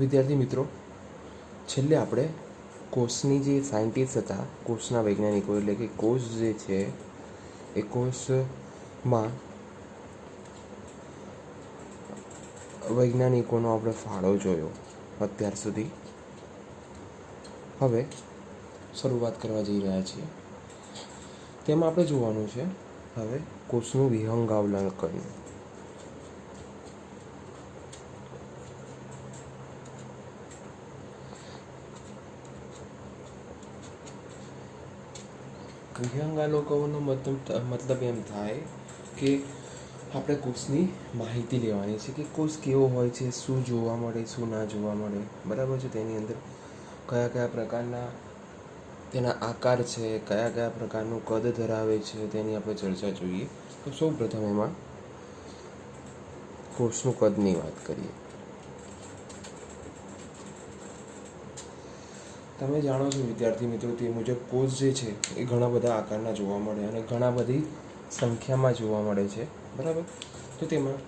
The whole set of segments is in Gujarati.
વિદ્યાર્થી મિત્રો, છેલ્લે આપણે કોષની જે સાયન્ટિસ્ટ હતા, કોષના વૈજ્ઞાનિકો, એટલે કે કોષ જે છે એ કોષમાં વૈજ્ઞાનિકોનો આપણે ફાળો જોયો અત્યાર સુધી. હવે શરૂઆત કરવા જઈ રહ્યા છીએ. તેમાં આપણે જોવાનું છે હવે કોષનું વિહંગાવલોકન. વિહંગાવલોકનનો મતલબ એમ થાય કે આપણે કોષની માહિતી લેવાની છે કે કોષ કેવો હોય છે, શું જોવા મળે, શું ના જોવા મળે, બરાબર છે. તેની અંદર કયા કયા પ્રકારના તેના આકાર છે, કયા કયા પ્રકારનું કદ ધરાવે છે, તેની આપણે ચર્ચા જોઈએ. તો સૌ પ્રથમ એમાં કોષનું કદની વાત કરીએ. તમે જાણો છો વિદ્યાર્થી મિત્રો, તે મુજબ કોષ જે છે એ ઘણા બધા આકારના જોવા મળે અને ઘણા બધી સંખ્યામાં જોવા મળે છે, બરાબર. તો તેમાં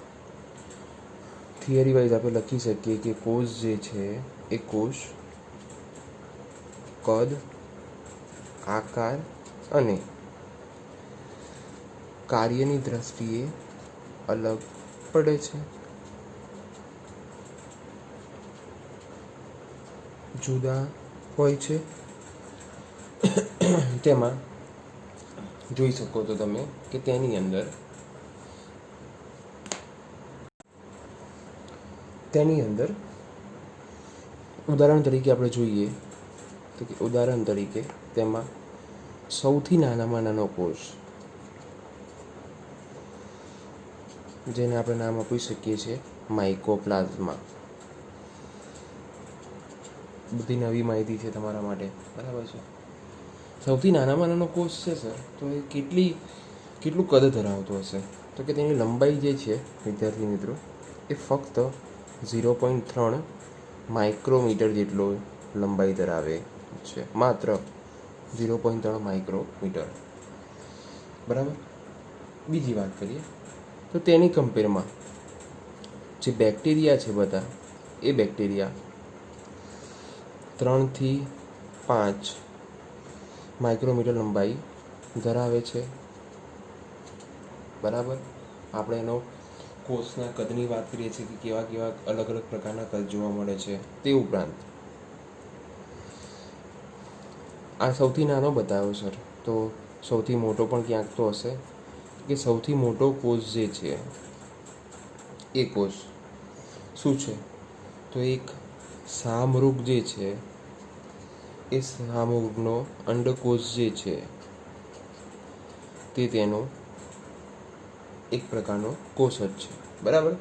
થિયરી વાઇઝ આપણે લખી શકીએ કે કોષ જે છે એ કોષ કદ, આકાર અને કાર્યની દ્રષ્ટિએ અલગ પડે છે. જુદા હોય છે. તેમાં જોઈ શકો તો તમે કે તેની અંદર ઉદાહરણ તરીકે આપણે જોઈએ તો કે ઉદાહરણ તરીકે તેમાં સૌથી નાનામાં નાનો કોષ, જેને આપણે નામ આપી શકીએ છીએ માઇકોપ્લાઝ્મા. બધી નવી માહિતી છે તમારા માટે, બરાબર છે. સૌથી નાનામાં નાનો કોષ છે સર, તો એ કેટલું કદ ધરાવતો હશે? તો કે તેની લંબાઈ જે છે વિદ્યાર્થી મિત્રો એ ફક્ત 0.3 માઇક્રોમીટર જેટલો લંબાઈ ધરાવે છે, માત્ર 0.3 માઇક્રોમીટર, બરાબર. બીજી વાત કરીએ તો તેની કમ્પેરમાં જે બેક્ટેરિયા છે બધા, એ બેક્ટેરિયા 3 થી 5 માઇક્રોમીટર લંબાઈ ધરાવે છે, બરાબર. આપણે એનો કોષના કદની વાત કરીએ છીએ કે કેવા કેવા અલગ અલગ પ્રકારના કદ જોવા મળે છે. તે ઉપરાંત આ સૌથી નાનો બતાવ્યો સર, તો સૌથી મોટો પણ ક્યાંક તો હશે કે સૌથી મોટો કોષ જે છે એ કોષ શું છે? તો એક શાહમૃગ જે છે એ શાહમૃગનો અંડકોષ જે છે તે તેનો એક પ્રકારનો કોષ જ છે, બરાબર.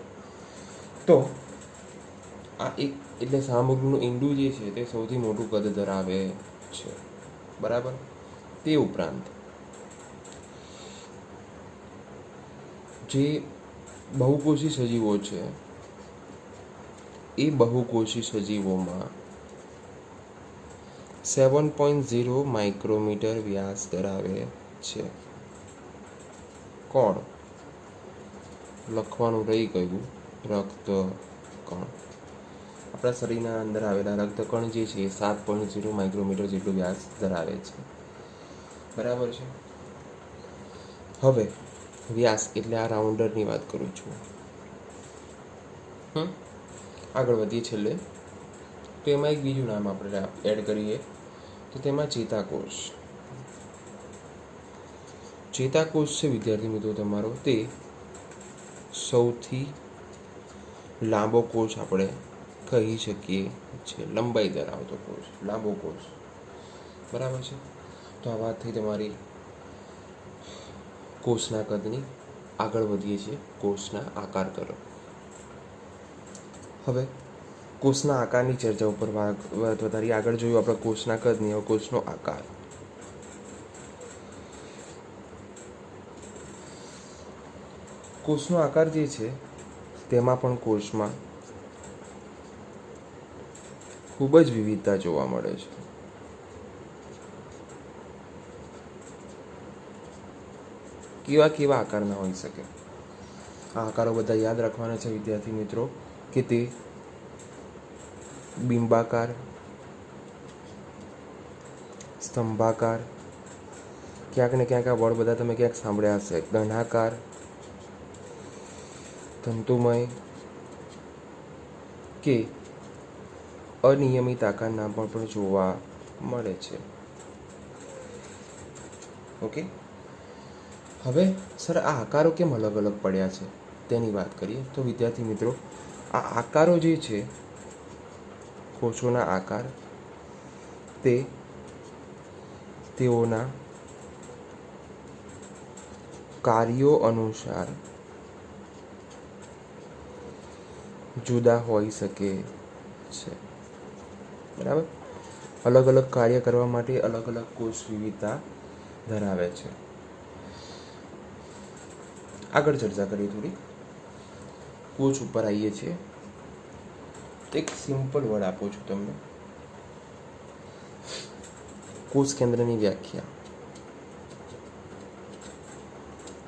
તો આ એક એટલે શાહમૃગનું ઈંડું જે છે તે સૌથી મોટું કદ ધરાવે છે, બરાબર. તે ઉપરાંત જે બહુકોષી સજીવો છે એ બહુકોષી સજીવોમાં 7.0 માઇક્રોમીટર વ્યાસ ધરાવે છે. કોણ? લખવાનું રહી ગયું, રક્તકણ. આપણા શરીરના અંદર આવેલા રક્તકણ જે છે એ 7.0 માઇક્રોમીટર જેટલું વ્યાસ ધરાવે છે, બરાબર છે. હવે વ્યાસ એટલે આ રાઉન્ડરની વાત કરું છું. આગળ વધીએ છેલ્લે તો એમાં એક બીજું નામ આપણે એડ કરીએ તો તેમાં ચેતાકોષ. ચેતાકોષ છે વિદ્યાર્થી મિત્રો તમારો, તે સૌથી લાંબો કોષ આપણે કહી શકીએ છે, લંબાઈ ધરાવતો કોષ, લાંબો કોષ, બરાબર છે. તો આ વાત થઈ તમારી કોષના કદની. આગળ વધીએ છીએ કોષના આકાર તરફ. હવે કોષના આકારની ચર્ચા ઉપર વાત વધારી. આગળ જોયું આપણે કોષના કદની, હવે કોષનો આકાર. કોષનો આકાર જે છે તેમાં પણ કોષમાં ખૂબ જ વિવિધતા જોવા મળે છે. કેવા કેવા આકારના હોઈ શકે? આ આકારો બધા યાદ રાખવાના છે વિદ્યાર્થી મિત્રો કે તે બિંબાકાર, સ્તંભાકાર, ક્યાંક ને ક્યાંક આ વર્ડ બધા તમે ક્યાંક સાંભળ્યા હશે. ઘનાકાર, તંતુમય કે અનિયમિત આકારના પણ જોવા મળે છે. ઓકે, હવે સર આ આકારો કેમ અલગ અલગ પડ્યા છે તેની વાત કરીએ તો વિદ્યાર્થી મિત્રો, આ આકારો જે છે કોષોના આકાર, તે તેઓના કાર્યો અનુસાર જુદા હોઈ શકે છે. બરાબર, અલગ અલગ કાર્ય કરવા માટે અલગ અલગ કોષ વિવિધતા ધરાવે છે. આગળ ચર્ચા કરીએ થોડી. કોષ ઉપર આવીએ છીએ. એક સિમ્પલ વર્ડ આપું છું તમને. કોષ કેન્દ્રની વ્યાખ્યા.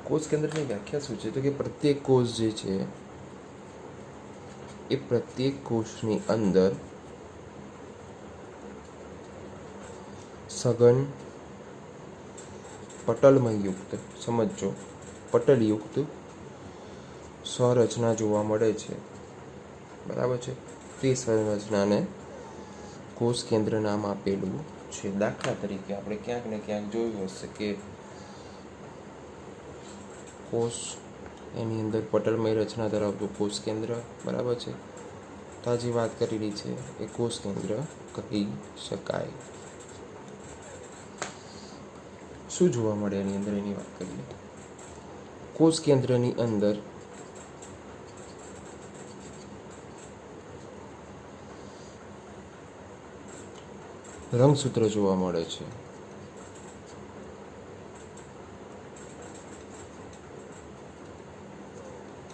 કોષ કેન્દ્રની વ્યાખ્યા શું છે? તો કે પ્રત્યેક કોષ જે છે એ પ્રત્યેક કોષની અંદર સઘન પટલમયુક્ત, સમજો, પટલયુક્ત સંરચના જોવા મળે છે. બરાબર છે, તે સંરચનાને કોષ કેન્દ્ર નામ આપેલું છે. દાખલા તરીકે આપણે ક્યાંક ને ક્યાંક જોયું હશે કે કોષ એની અંદર પટલમય રચના ધરાવતું કોષ કેન્દ્ર. બરાબર છે, તો આ જે વાત કરેલી છે એ કોષ કેન્દ્ર કહી શકાય. શું જોવા મળે એની અંદર એની વાત કરીએ. કોષ કેન્દ્રની અંદર રંગસૂત્ર જોવા મળે છે.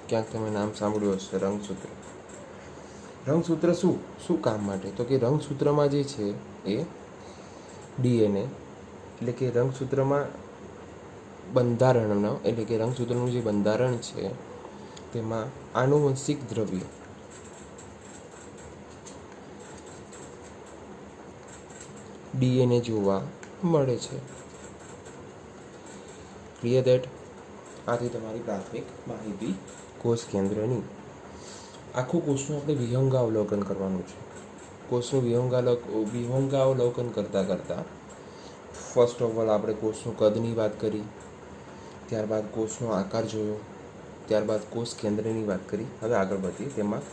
ક્યાંક તમે નામ સાંભળ્યું હશે, રંગસૂત્ર. રંગસૂત્ર શું કામ માટે? તો કે રંગસૂત્રમાં જે છે એ ડીએનએ, એટલે કે રંગસૂત્રમાં બંધારણનો, એટલે કે રંગસૂત્રનું જે બંધારણ છે તેમાં આનુવંશિક દ્રવ્ય ડીએનએ જોવા મળે છે. Clear that? આથી તમારી પ્રાથમિક માહિતી કોષ કેન્દ્રની. આખું કોષનું આપણે વિહંગાવલોકન કરવાનું છે. કોષનું વિહંગાવલોકન કરતાં ફર્સ્ટ ઓફ ઓલ આપણે કોષનું કદની વાત કરી, ત્યારબાદ કોષનો આકાર જોયો, ત્યારબાદ કોષ કેન્દ્રની વાત કરી. હવે આગળ વધીએ, તેમાં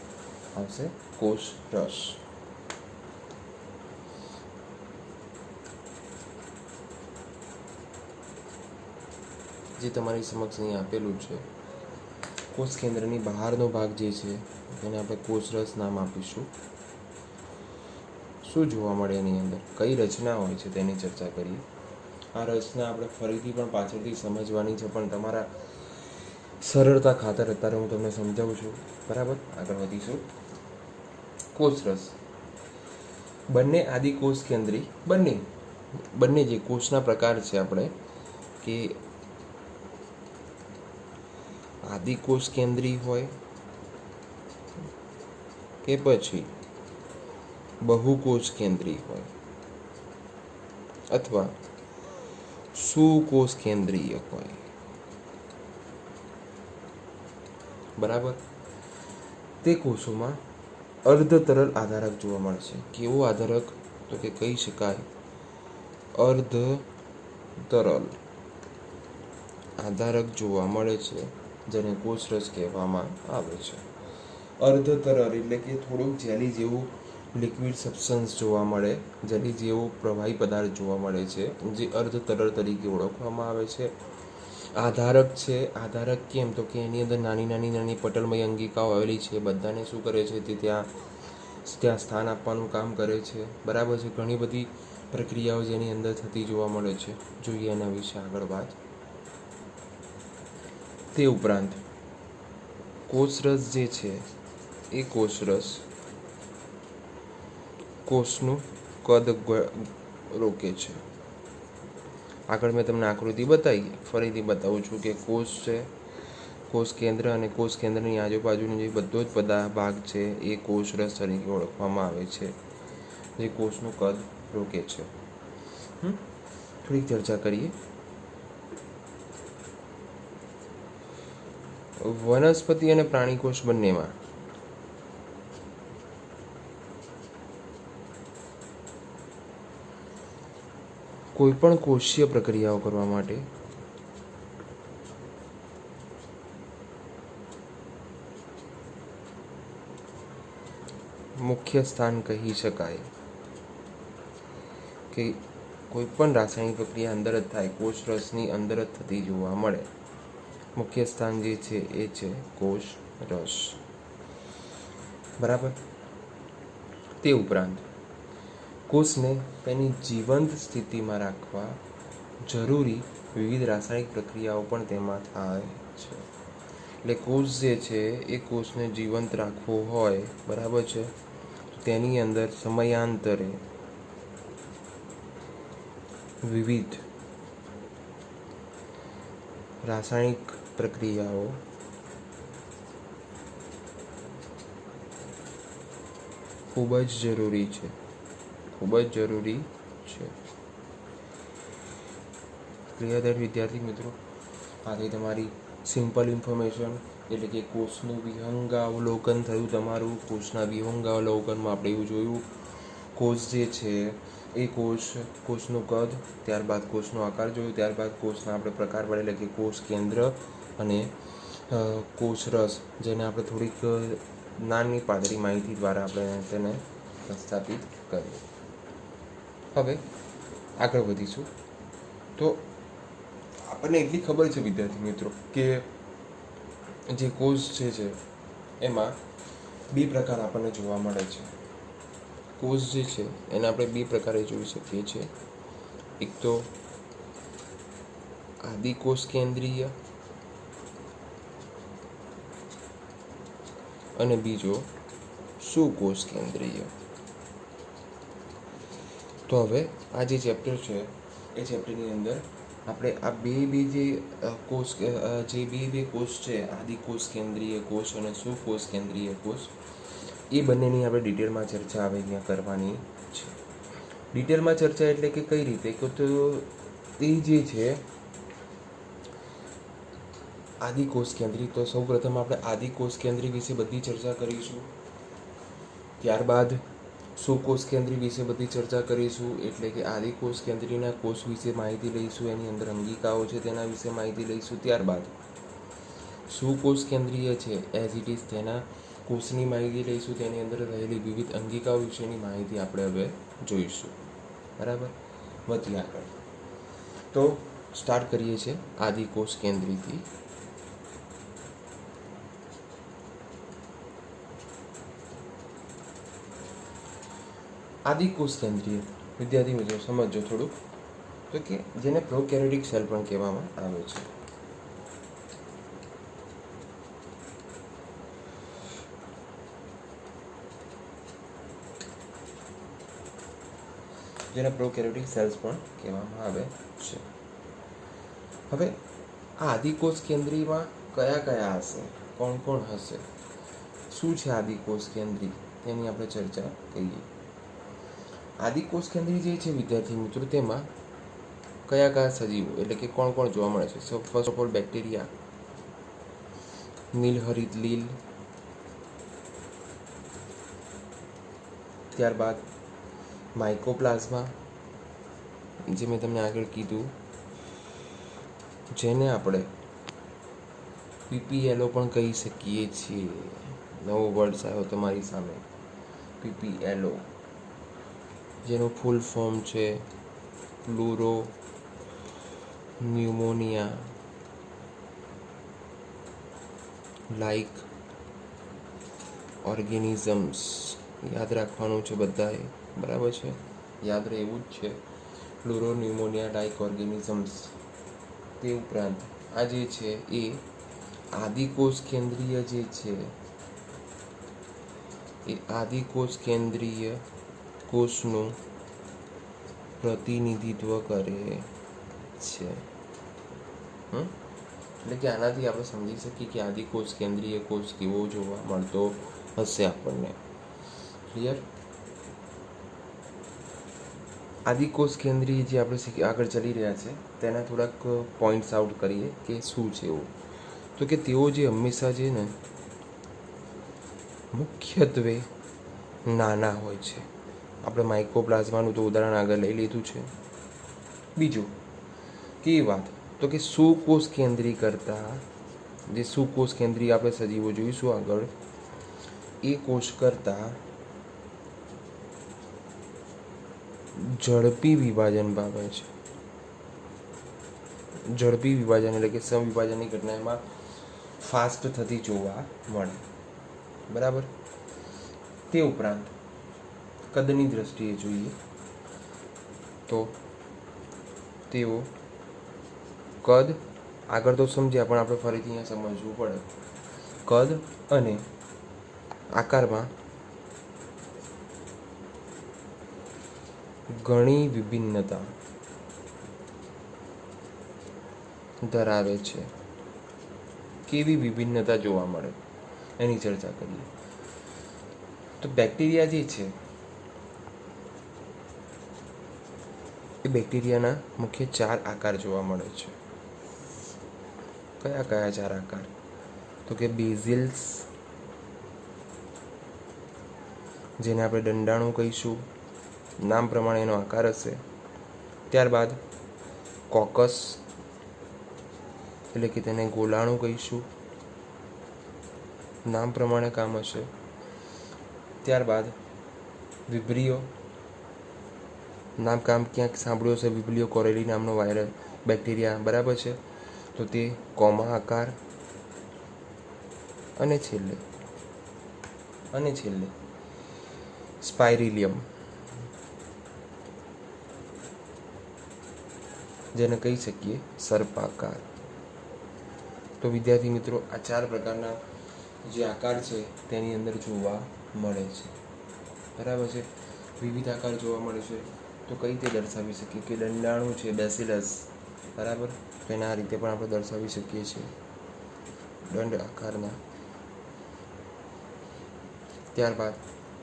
આવશે કોષ રસ. જે તમારી સમક્ષ અહીં આપેલું છે. કોષ કેન્દ્રની બહારનો ભાગ જે છે તેને આપણે કોષરસ નામ આપીશું. શું જોવા મળે એની અંદર, કઈ રચના હોય છે તેની ચર્ચા કરીએ. આ રચના આપણે ફરીથી પણ પાછળથી સમજવાની છે, પણ તમારા સરળતા ખાતર અત્યારે હું તમને સમજાવું છું. બરાબર, આગળ વધીશું. કોષરસ. બંને આદિકોષ કેન્દ્રી, બંને જે કોષના પ્રકાર છે આપણે કે આદિકોષ કેન્દ્રી હોય કે પછી બહુકોષ કેન્દ્રી હોય અથવા સુકોષ કેન્દ્રીય હોય. બરાબર, તે કોષોમાં અર્ધ તરલ આધારક જોવા મળશે. કેવો આધારક? તો કે કહી શકાય અર્ધ તરલ આધારક જોવા મળે છે, જેને કોષરસ કહેવામાં આવે છે. અર્ધ તરલ એટલે કે થોડુંક જેલી જેવું લિક્વિડ સબસ્ટન્સ જોવા મળે, જેલી જેવો પ્રવાહી પદાર્થ જોવા મળે છે, જે અર્ધ તરલ તરીકે ઓળખવામાં આવે છે. આધારક છે. આધારક કેમ? તો કે એની અંદર નાની પટલમય અંગિકાઓ આવેલી છે. બધાને શું કરે છે? તે ત્યાં સ્થાન આપવાનું કામ કરે છે. બરાબર છે, ઘણી બધી પ્રક્રિયાઓ જેની અંદર થતી જોવા મળે છે. જોઈએ એના વિશે આગળ વાત. તે ઉપરાંત કોષરસ જે છે એ કોષરસ કોષનું કદ રોકે છે. આગળ મેં તમને આકૃતિ બતાવી, ફરીથી બતાવું છું કે કોષ છે, કોષ કેન્દ્ર અને કોષ કેન્દ્રની આજુબાજુનો જે બધો જ ભાગ છે એ કોષરસ તરીકે ઓળખવામાં આવે છે, જે કોષનું કદ રોકે છે. થોડીક ચર્ચા કરીએ. વનસ્પતિ અને પ્રાણી કોષ બંનેમાં કોઈ પણ કોષીય પ્રક્રિયાઓ કરવા માટે મુખ્ય સ્થાન કહી શકાય કે કોઈ પણ રાસાયણિક પ્રક્રિયા અંદર જ થાય, કોષરસની અંદર જ થતી જોવા મળે. મુખ્ય સ્થાન જે છે એ છે કોષરસ. બરાબર. તે ઉપરાંત કોષને તેની જીવંત સ્થિતિમાં રાખવા જરૂરી વિવિધ રાસાયણિક પ્રક્રિયાઓ પણ તેમાં થાય છે. એટલે કોષ જે છે એ કોષને જીવંત રાખવો હોય, બરાબર છે, તેની અંદર સમયાંતરે વિવિધ રાસાયણિક પ્રક્રિયાઓ ખૂબ જ જરૂરી છે. પ્રિયદર વિદ્યાર્થી મિત્રો, આ થઈ તમારી સિમ્પલ ઇન્ફોર્મેશન, એટલે કે કોષનું વિહંગાવલોકન થયું તમારું. કોષના વિહંગાવલોકનમાં આપણે એવું જોયું કોષ જે છે એ કોષનું કદ, ત્યારબાદ કોષનો આકાર જોયું, ત્યારબાદ કોષના આપણે પ્રકાર પડે, એટલે કે કોષ કેન્દ્ર અને કોષરસ, જેને આપણે થોડીક નાની પાતળી માહિતી દ્વારા આપણે તેને સ્થાપિત કરીએ. હવે આગળ વધીશું. તો આપણને એટલી ખબર છે વિદ્યાર્થી મિત્રો કે જે કોષ છે એમાં બે પ્રકાર આપણને જોવા મળે છે. કોષ જે છે એને આપણે બે પ્રકારે જોઈ શકીએ છીએ. એક તો આદિકોષ કેન્દ્રીય અને બીજો સુકોષ કેન્દ્રીય. તો હવે આ જે ચેપ્ટર છે એ ચેપ્ટરની અંદર આપણે આ બે જે કોષ છે, આદિકોષ કેન્દ્રીય કોષ અને સુકોષ કેન્દ્રીય કોષ, એ બંનેની આપણે ડિટેલમાં ચર્ચા હવે અહીંયા કરવાની છે. ડિટેલમાં ચર્ચા એટલે કે કઈ રીતે, કે તો એ જે છે આદિકોષ કેન્દ્રી, તો સૌપ્રથમ આપણે આદિકોષ કેન્દ્રી વિશે બધી ચર્ચા કરીશું. ત્યારબાદ સુકોષ કેન્દ્રી વિશે બધી ચર્ચા કરીશું, એટલે કે આદિકોષ કેન્દ્રીના કોષ વિશે માહિતી લઈશું, એની અંદર અંગિકાઓ છે તેના વિશે માહિતી લઈશું. ત્યારબાદ સુકોષ કેન્દ્રીય છે એઝ ઇટ ઇઝ તેના કોષની માહિતી લઈશું, તેની અંદર રહેલી વિવિધ અંગિકાઓ વિશેની માહિતી આપણે હવે જોઈશું. બરાબર. વધીએ આગળ. તો સ્ટાર્ટ કરીએ છીએ આદિકોષ કેન્દ્રીથી. આદિકોષ કેન્દ્રીય વિદ્યાર્થી મિત્રો સમજો થોડુંક, તો કે જેને પ્રોકેરિયોટિક સેલ પણ કહેવામાં આવે છે. જેને પ્રોકેરિયોટિક સેલ્સ પણ કહેવામાં આવે છે. હવે આ આદિકોષ કેન્દ્રીયમાં કયા કયા હશે, કોણ કોણ હશે, શું છે આદિકોષ કેન્દ્રી, તેની આપણે ચર્ચા કરીએ. આદિકોષ કેન્દ્રી જે છે વિદ્યાર્થી મિત્રો, તેમાં કયા કયા સજીવો એટલે કે કોણ કોણ જોવા મળે છે. So first of all bacteria, નીલહરિત લીલ, ત્યારબાદ માઇકોપ્લાઝમા, જે મેં તમને આગળ કીધું, જેને આપણે પીપીએલઓ પણ કહી શકીએ છીએ. નવો વર્ડ આવ્યો તમારી સામે, પીપીએલઓ, જેનું ફૂલ ફોર્મ છે પ્લુરો ન્યુમોનિયા લાઇક ઓર્ગેનિઝમ્સ. યાદ રાખવાનું છે બધાએ, બરાબર છે, યાદ રહે એવું જ છે, પ્લુરો ન્યુમોનિયા લાઇક ઓર્ગેનિઝમ્સ. તે ઉપરાંત આ જે છે એ આદિકોષ કેન્દ્રીય જે છે એ આદિકોષ કેન્દ્રીય કોષનું પ્રતિનિધિત્વ કરે છે. એટલે કે આનાથી આપણે સમજી શકીએ કે આદિકોષ કેન્દ્રીય કોષ કેવો જોવા મળતો હશે આપણને. ક્લિયર? આદિકોષ કેન્દ્રીય જે આપણે આગળ ચલી રહ્યા છે તેના થોડાક પોઈન્ટ્સ આઉટ કરીએ કે શું છે એવું. તો કે તેઓ જે હંમેશા છે ને મુખ્યત્વે નાના હોય છે. આપણે માઇક્રોપ્લાઝમાનું તો ઉદાહરણ આગળ લઈ લીધું છે. બીજું કેવી વાત, તો કે સુકોષ કેન્દ્રી કરતાં, જે સુકોષ કેન્દ્રી આપણે સજીવો જોઈશું આગળ, એ કોષ કરતાં ઝડપી વિભાજન પામે છે. ઝડપી વિભાજન એટલે કે સમવિભાજનની ઘટના એમાં ફાસ્ટ થતી જોવા મળે. બરાબર. તે ઉપરાંત કદની દ્રષ્ટિએ જોઈએ તો તેઓ કદ આગળ તો સમજ્યા, પણ આપણે ફરીથી અહીંયા સમજવું પડે. કદ અને આકારમાં ઘણી વિભિન્નતા ધરાવે છે. કેવી વિભિન્નતા જોવા મળે એની ચર્ચા કરીએ. તો બેક્ટેરિયા જે છે એ બેક્ટેરિયાના મુખ્ય 4 આકાર જોવા મળે છે. કયા કયા 4 આકાર? તો કે બેઝિલ્સ, જેને આપણે દંડાણુ કહીશું, નામ પ્રમાણે એનો આકાર હશે. ત્યારબાદ કોકસ, એટલે કે તેને ગોલાણું કહીશું, નામ પ્રમાણે કામ હશે. ત્યારબાદ વિબ્રિયો, નામ કામ ક્યાંક સાંભળ્યું હશે, વિબ્રિયો કોરેલી નામનો વાયરસ બેક્ટેરિયા, બરાબર છે. તો તે કોમા આકાર. અને છેલ્લે સ્પાઇરિલિયમ, જેને કહી શકીએ સર્પાકાર. તો વિદ્યાર્થી મિત્રો, આ 4 પ્રકારના જે આકાર છે તેની અંદર જોવા મળે છે. બરાબર છે. વિવિધ આકાર જોવા મળે છે. તો કઈ રીતે દર્શાવી શકીએ કે દંડાણુ છે બેસિલસ, બરાબર, તો એના આ રીતે પણ આપણે દર્શાવી શકીએ છીએ, દંડ આકારના. ત્યારબાદ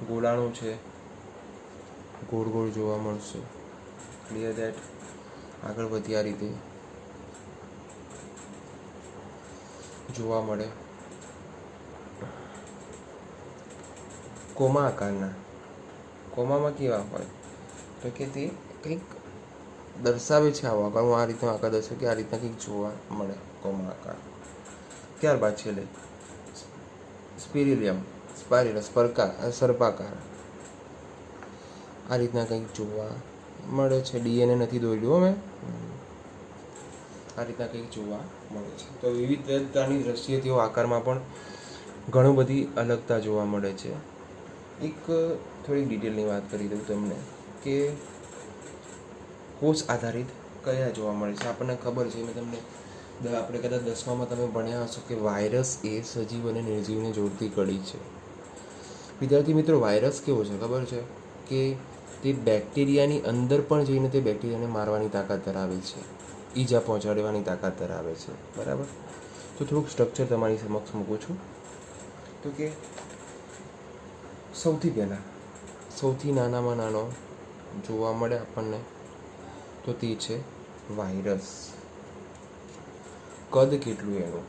ગોળાણું છે, ગોળ ગોળ જોવા મળશે. Clear that? આગળ વધી આ રીતે જોવા મળે. કોમા આકારના, કોમામાં કેવા હોય તો કે તે કંઈક દર્શાવે છે. આવો આકાર, હું આ રીતનો આકાર દર્શાવે કે આ રીતના કંઈક જોવા મળે, કોમા આકાર. ત્યારબાદ છેલ્લે સ્પિરિલિયમ, સર્પાકાર, આ રીતના કંઈક જોવા મળે છે. ડીએનએ નથી દોર્યું મેં. આ રીતના કંઈક જોવા મળે છે. તો વિવિધતાની દ્રષ્ટિએ તેઓ આકારમાં પણ ઘણું બધી અલગતા જોવા મળે છે. એક થોડી ડિટેલની વાત કરી દઉં તમને કે કોષ આધારિત કયા જોવા મળે છે. આપણને ખબર છે, મેં તમને આપણે કદાચ 10મામાં તમે ભણ્યા હશો કે વાયરસ એ સજીવ અને નિર્જીવને જોડતી કડી છે. વિદ્યાર્થી મિત્રો, વાયરસ કેવો છે ખબર છે કે તે બેક્ટેરિયાની અંદર પણ જઈને તે બેક્ટેરિયાને મારવાની તાકાત ધરાવે છે, ઈજા પહોંચાડવાની તાકાત ધરાવે છે. બરાબર. તો થોડુંક સ્ટ્રક્ચર તમારી સમક્ષ મૂકું છું. તો કે સૌથી પહેલાં સૌથી નાનામાં નાનો જોવા મળે આપણને તો તે છે વાયરસ. કદ કેટલું એનું?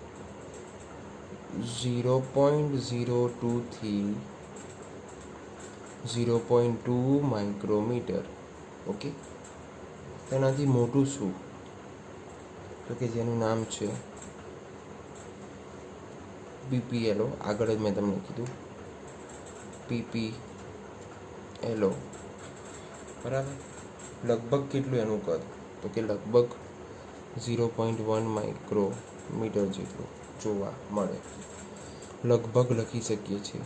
0.02 થી 0.2 માઇક્રોમીટર. ઓકે. તેનાથી મોટું શું? તો કે જેનું નામ છે પીપીએલઓ. આગળ જ મેં તમને કીધું પીપીએલઓ. બરાબર. લગભગ કેટલું એનું કદ? તો કે લગભગ 0.1 માઇક્રોમીટર જેટલું જોવા મળે. લગભગ લખી શકીએ છીએ.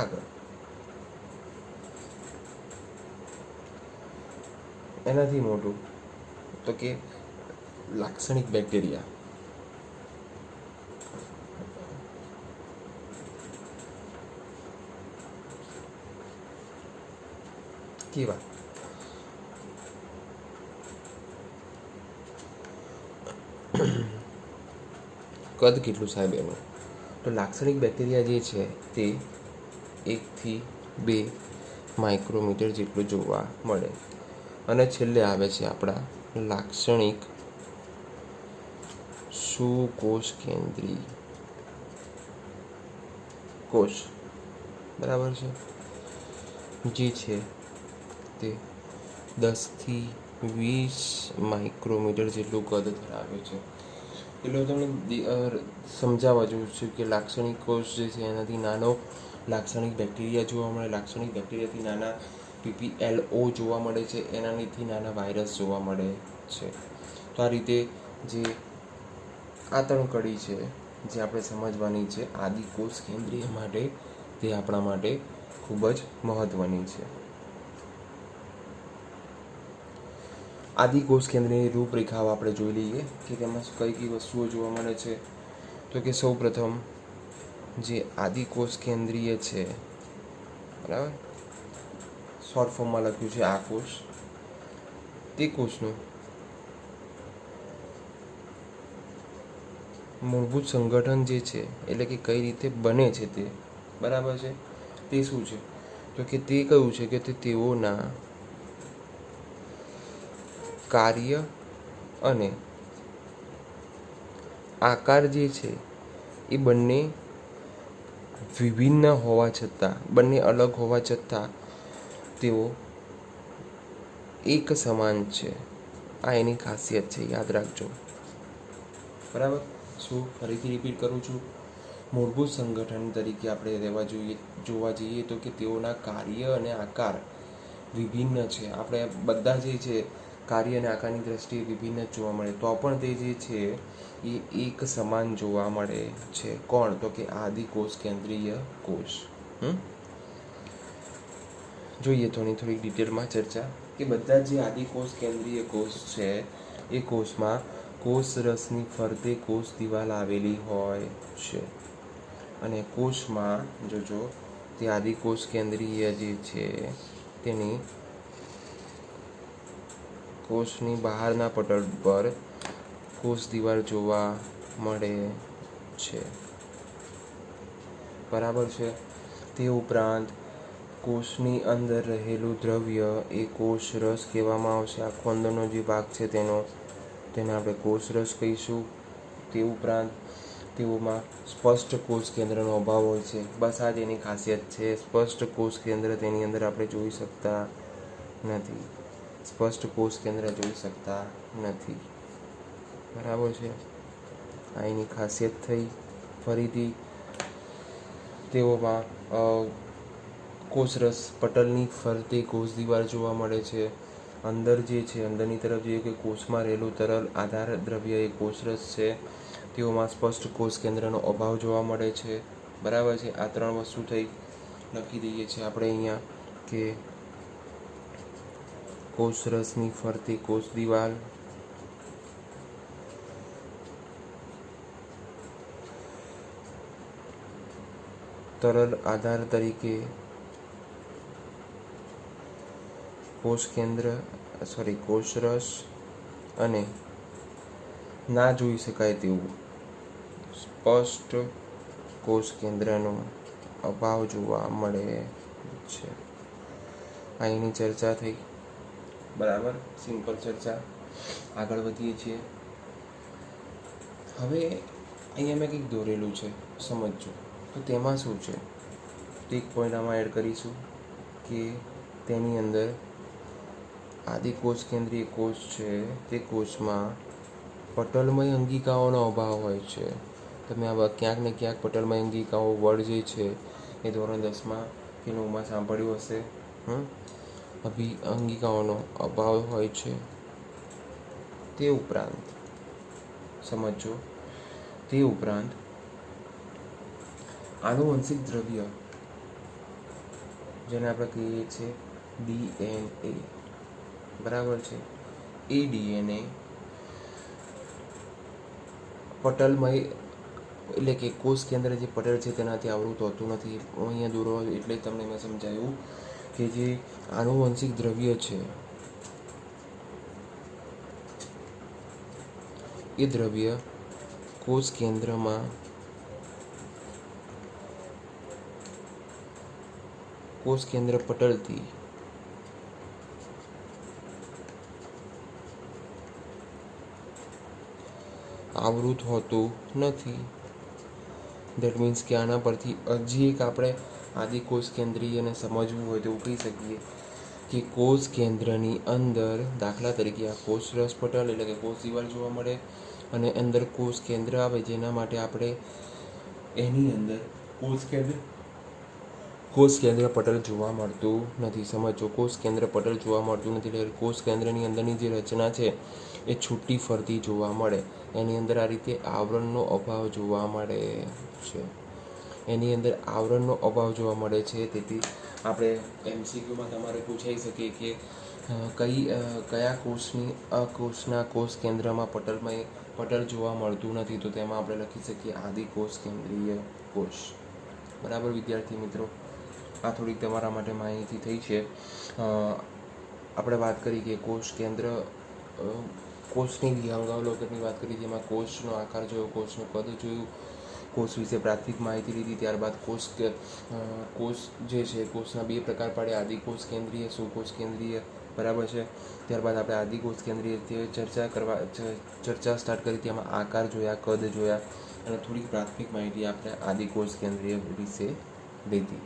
આગળ એનાથી મોટું તો કે લાક્ષણિક બેક્ટેરિયા. કેવા? કદ કેટલું સાહેબ એનું? તો લાક્ષણિક બેક્ટેરિયા જે છે તે 1 થી 2 માઇક્રોમીટર જેટલું જોવા મળે. અને છેલ્લે આવે છે આપણા લાક્ષણિક સુકોષ કેન્દ્રી કોષ. બરાબર છે, જે છે તે 10 થી 20 માઇક્રોમીટર જેટલું કદ ધરાવે છે. એટલે હું તમને સમજાવવા જાઉં છું કે લાક્ષણિક કોષ જે છે એનાથી નાનો લાક્ષણિક બેક્ટેરિયા જોવા મળે, લાક્ષણિક બેક્ટેરિયાથી નાના PPLO જોવા મળે છે, એનાથી નાના વાયરસ જોવા મળે છે. તો આ રીતે જે આ 3 કડી છે જે આપણે સમજવાની છે આદિકોષ કેન્દ્રીય માટે, તે આપણા માટે ખૂબ જ મહત્ત્વની છે. આદિકોષ કેન્દ્રની રૂપરેખાઓ આપણે જોઈ લઈએ કે તેમાં કઈ કઈ વસ્તુઓ જોવા મળે છે. તો કે સૌ પ્રથમ જે આદિકોષ કેન્દ્રીય છે, બરાબર, શોર્ટ ફોર્મમાં લખ્યું છે આ કોષ, તે કોષનું મૂળભૂત સંગઠન જે છે, એટલે કે કઈ રીતે બને છે તે, બરાબર છે, તે શું છે? તો કે તે કયું છે કે તેઓના કાર્ય અને આકાર જે છે એ બંને વિભિન્ન હોવા છતાં, બંને અલગ હોવા છતાં તેઓ એક સમાન છે. આ એની ખાસિયત છે, યાદ રાખજો. બરાબર. શું ફરીથી રિપીટ કરું છું, મૂળભૂત સંગઠન તરીકે આપણે જોવા જઈએ તો કે તેઓના કાર્ય અને આકાર વિભિન્ન છે. આપણે બધા જે છે કાર્ય અને આકારની દ્રષ્ટિએ વિભિન્ન જ જોવા મળે, તો પણ તે જે છે એ એક સમાન જોવા મળે છે. કોણ? તો કે આદિકોષ કેન્દ્રીય કોષ. જોઈએ થોડી ડિટેલમાં ચર્ચા કે બધા જે આદિકોષ કેન્દ્રીય કોષ છે એ કોષમાં કોષરસની ફરતે કોષ દિવાલ આવેલી હોય છે. અને કોષમાં જોજો, તે આદિકોષ કેન્દ્રીય જે છે તેની કોષની બહારના પટલ પર કોષ દિવાલ જોવા મળે છે. બરાબર છે. તે ઉપરાંત કોષની અંદર રહેલું દ્રવ્ય એ કોષરસ કહેવામાં આવશે. આખો અંદરનો જે ભાગ છે તેને આપણે કોષરસ કહીશું. તે ઉપરાંત તેઓમાં સ્પષ્ટ કોષ કેન્દ્રનો અભાવ હોય છે. બસ આ જ એની ખાસિયત છે. સ્પષ્ટ કોષ કેન્દ્ર તેની અંદર આપણે જોઈ શકતા નથી. સ્પષ્ટ કોષ કેન્દ્ર જોઈ શકતા નથી. બરાબર છે. આ એની ખાસિયત થઈ. ફરીથી તેઓમાં કોષરસ પટલની ફરતે કોષ દિવાલ જોવા મળે છે. અંદર જે છે, અંદરની તરફ જોઈએ કે કોષમાં રહેલું તરલ આધાર દ્રવ્ય એ કોષરસ છે. તેઓમાં સ્પષ્ટ કોષ કેન્દ્રનો અભાવ જોવા મળે છે. બરાબર છે. આ 3 વસ્તુ થઈ. લખી દઈએ છીએ આપણે અહીંયા કે કોષરસની ફરતે કોષ દિવાલ, તરલ આધાર તરીકે કોષરસ અને ના જોઈ શકાય તેવું સ્પષ્ટ કોષ કેન્દ્રનો અભાવ જોવા મળે છે. આ એની ચર્ચા થઈ. બરાબર, સિમ્પલ ચર્ચા. આગળ વધીએ છીએ. હવે અહીંયા મેં કંઈક દોરેલું છે, સમજજો. તો તેમાં શું છે તે એક પોઈન્ટ આમાં એડ કરીશું કે તેની અંદર આદિકોષ કેન્દ્રીય કોષ છે તે કોષમાં પટલમય અંગિકાઓનો અભાવ હોય છે. તમે આ ક્યાંક ને ક્યાંક પટલમય અંગિકાઓ વર્ડ જે છે એ ધોરણ 10માં કે 9માં સાંભળ્યું હશે. અંગિકાઓનો અભાવ હોય છે. તે ઉપરાંત સમજો, તે ઉપરાંત આનુવંશિક દ્રવ્ય જેને આપણે કહીએ છીએ DNA, બરાબર છે, એ DNA પટલમય એટલે કે કોષ કેન્દ્ર જે પટલ છે તેનાથી આવૃત હોતું નથી. હું અહીંયા દોરો એટલે તમને મેં સમજાવ્યું કે જે આનુવંશિક દ્રવ્ય છે એ દ્રવ્ય કોષ કેન્દ્રમાં કોષ કેન્દ્ર પટલથી આવૃત હોતું નથી. દેટ મીન્સ કે આના પરથી હજી એક આપણે આદિકોષ કેન્દ્રીયને સમજવું હોય તો એવું કહી શકીએ કે કોષ કેન્દ્રની અંદર દાખલા તરીકે આ કોષરસ પટલ એટલે કે કોષ દિવાલ જોવા મળે અને અંદર કોષ કેન્દ્ર આવે, જેના માટે આપણે એની અંદર કોષ કેન્દ્ર પટલ જોવા મળતું નથી. સમજો, કોષ કેન્દ્ર પટલ જોવા મળતું નથી એટલે કોષ કેન્દ્રની અંદરની જે રચના છે એ છૂટી ફરતી જોવા મળે. એની અંદર આ રીતે આવરણનો અભાવ જોવા મળે છે. એની અંદર આવરણનો અભાવ જોવા મળે છે. તેથી આપણે MCQમાં તમારે પૂછાઈ શકે કે કયા કોષના કોષ કેન્દ્રમાં પટલ જોવા મળતું નથી, તો તેમાં આપણે લખી શકીએ આદિકોષ કેન્દ્રીય કોષ. બરાબર વિદ્યાર્થી મિત્રો, આ થોડીક તમારા માટે માહિતી થઈ છે. આપણે વાત કરી કે કોષ કેન્દ્ર કોષની વિહંગાવલોકનની વાત કરી, જેમાં કોષનો આકાર જોયો, કોષનું કદ જોયું, કોષ વિશે પ્રાથમિક માહિતી લીધી. ત્યારબાદ કોષ જે છે કોષના બે પ્રકાર પાડે, આદિકોષ કેન્દ્રીય, સુકોષ કેન્દ્રીય. બરાબર છે. ત્યારબાદ આપણે આદિકોષ કેન્દ્રીય ચર્ચા સ્ટાર્ટ કરી. તેમાં આકાર જોયા, કદ જોયા અને થોડીક પ્રાથમિક માહિતી આપણે આદિકોષ કેન્દ્રીય વિશે લીધી.